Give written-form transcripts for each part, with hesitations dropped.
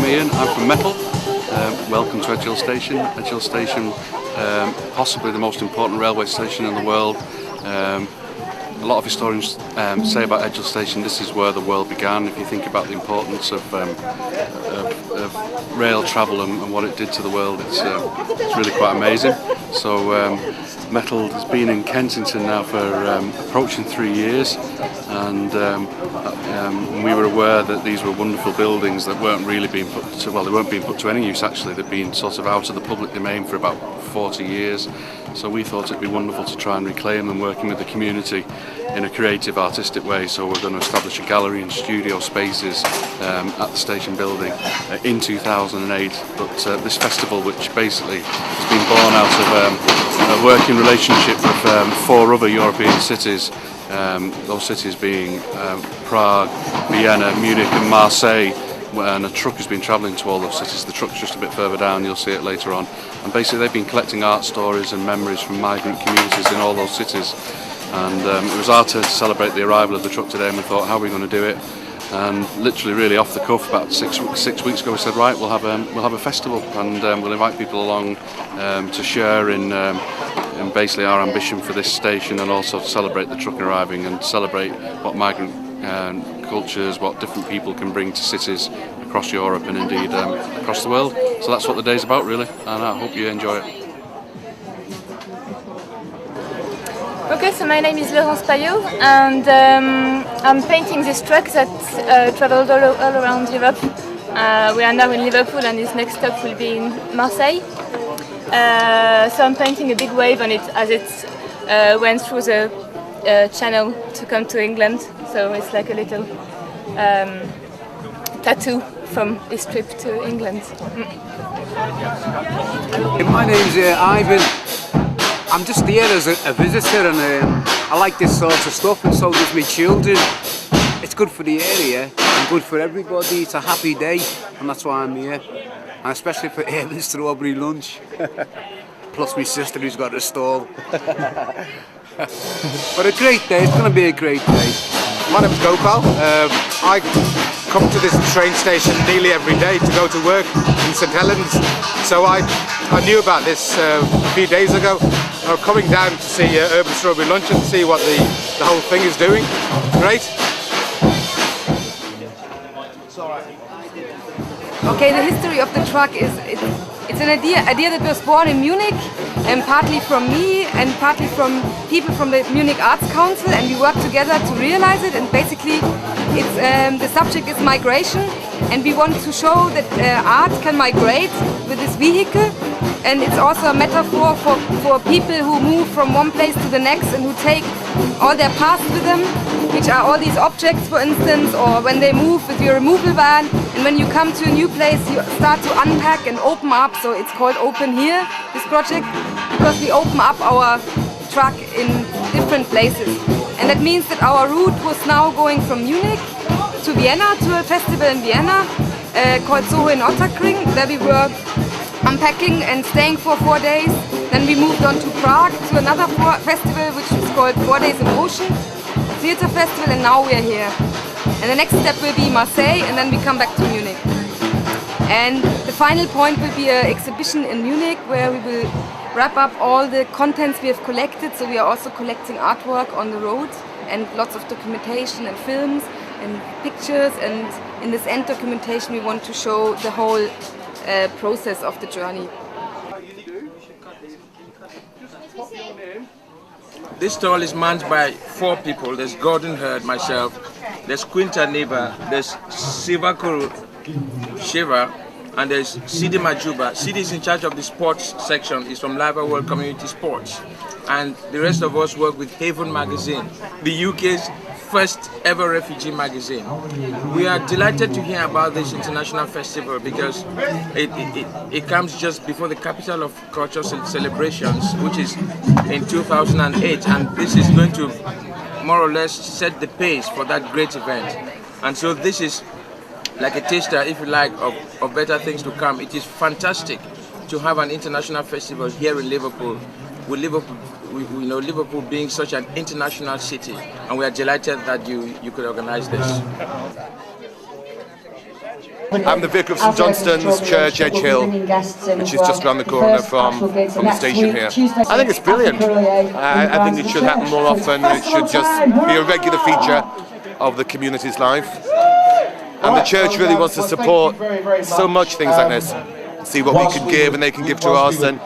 I'm Ian, I'm from Metal. Welcome to Edgehill Station. Edgehill Station, possibly the most important railway station in the world. A lot of historians say about Edgehill Station, this is where the world began. If you think about the importance of rail travel and what it did to the world, it's really quite amazing. So Metal has been in Kensington now for approaching 3 years, and we were aware that these were wonderful buildings that weren't really being put to, well, they weren't being put to any use actually. They've been sort of out of the public domain for about 40 years. So we thought it'd be wonderful to try and reclaim them, working with the community in a creative, artistic way. So we're going to establish a gallery and studio spaces at the station building in 2008. But this festival, which basically has been born out of a working relationship with 4 other European cities, those cities being Prague, Vienna, Munich and Marseille. And a truck has been travelling to all those cities. The truck's just a bit further down, you'll see it later on. And basically they've been collecting art stories and memories from migrant communities in all those cities. And it was our turn to celebrate the arrival of the truck today, and we thought, how are we going to do it? And literally really off the cuff, about six weeks ago, we said, right, we'll have a festival, and we'll invite people along to share in basically our ambition for this station, and also to celebrate the truck arriving and celebrate what migrant cultures, what different people can bring to cities across Europe and indeed across the world. So that's what the day's about really, and I hope you enjoy it. Okay, so my name is Laurence Payot, and I'm painting this truck that travels all around Europe. We are now in Liverpool, and his next stop will be in Marseille. So I'm painting a big wave on it as it went through the channel to come to England. So it's like a little tattoo from this trip to England. My name's Ivan. I'm just here as a visitor, and I like this sort of stuff, and so does my children. It's good for the area and good for everybody. It's a happy day, and that's why I'm here. And especially for having strawberry lunch. Plus my sister who's got a stall. But a great day, it's going to be a great day. My name's Gopal. I come to this train station nearly every day to go to work in St Helens. So I knew about this a few days ago. I'm coming down to see Urban Strawberry Lunch and see what the whole thing is doing. Great. Okay, the history of the truck is it's an idea that was born in Munich, and partly from me and partly from people from the Munich Arts Council, and we work together to realize it. And basically, it's the subject is migration, and we want to show that art can migrate with this vehicle, and it's also a metaphor for people who move from one place to the next and who take all their past with them, which are all these objects, for instance, or when they move with your removal van, and when you come to a new place you start to unpack and open up. So it's called Open Here, this project, because we open up our truck in different places. And that means that our route was now going from Munich to Vienna, to a festival in Vienna called Soho in Otterkring, where we were unpacking and staying for 4 days. Then we moved on to Prague to another festival which is called 4 Days in Ocean Theatre Festival, and now we are here. And the next step will be Marseille, and then we come back to Munich. And the final point will be an exhibition in Munich where we will wrap up all the contents we have collected. So we are also collecting artwork on the road and lots of documentation and films and pictures, and in this end documentation we want to show the whole process of the journey. This stall is manned by 4 people. There's Gordon Hurd, myself, there's Quinta Neva, there's Sivakul Shiva, and there's Sidi Majuba. Sidi is in charge of the sports section. He's from Liver World Community Sports. And the rest of us work with Haven Magazine, the UK's first ever refugee magazine. We are delighted to hear about this international festival because it comes just before the Capital of Culture celebrations, which is in 2008, and this is going to more or less set the pace for that great event. And so this is like a taster, if you like, of better things to come. It is fantastic to have an international festival here in Liverpool, with Liverpool being such an international city, and we are delighted that you could organize this. I'm the vicar of St Johnston's Church, Edge Hill, which is just around the corner from the station here. I think it's brilliant. I think it should happen more often. It should just be a regular feature of the community's life. And the church really wants to support so much things like this. See what we can give and they can give to us, and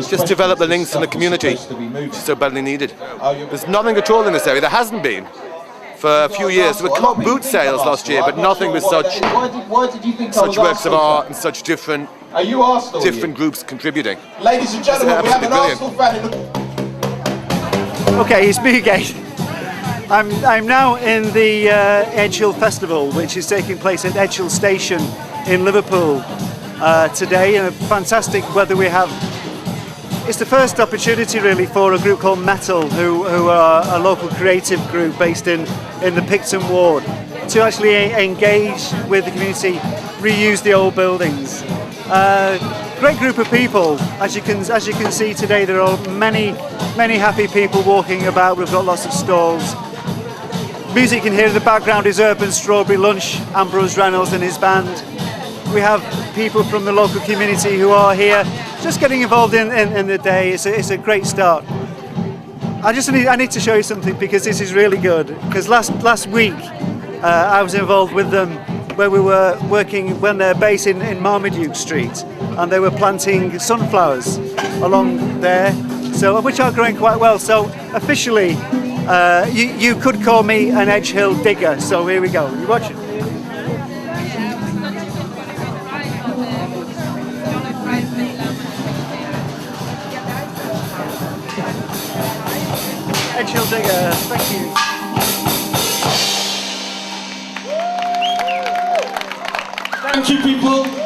just develop the links in the community, which is so badly needed. There's nothing at all in this area. There hasn't been for a few years. There were club boot sales last year, but nothing with such works of art and such different groups contributing. Ladies and gentlemen, we have an Arsenal fan. Okay, it's me again. I'm now in the Edge Hill Festival, which is taking place at Edge Hill Station in Liverpool today. And fantastic weather we have. It's the first opportunity really for a group called Metal, who are a local creative group based in the Picton ward, to actually engage with the community, reuse the old buildings. Great group of people. As you can see today, there are many happy people walking about. We've got lots of stalls. Music you can hear in the background is Urban Strawberry Lunch, Ambrose Reynolds and his band. We have people from the local community who are here just getting involved in the day. It's a great start. I need to show you something because this is really good. Because last week I was involved with them where we were working when they're based in Marmaduke Street, and they were planting sunflowers along there, so which are growing quite well. So officially, you could call me an Edge Hill digger. So here we go. You watch it. Edge Hill digger. Thank you. Thank you, people.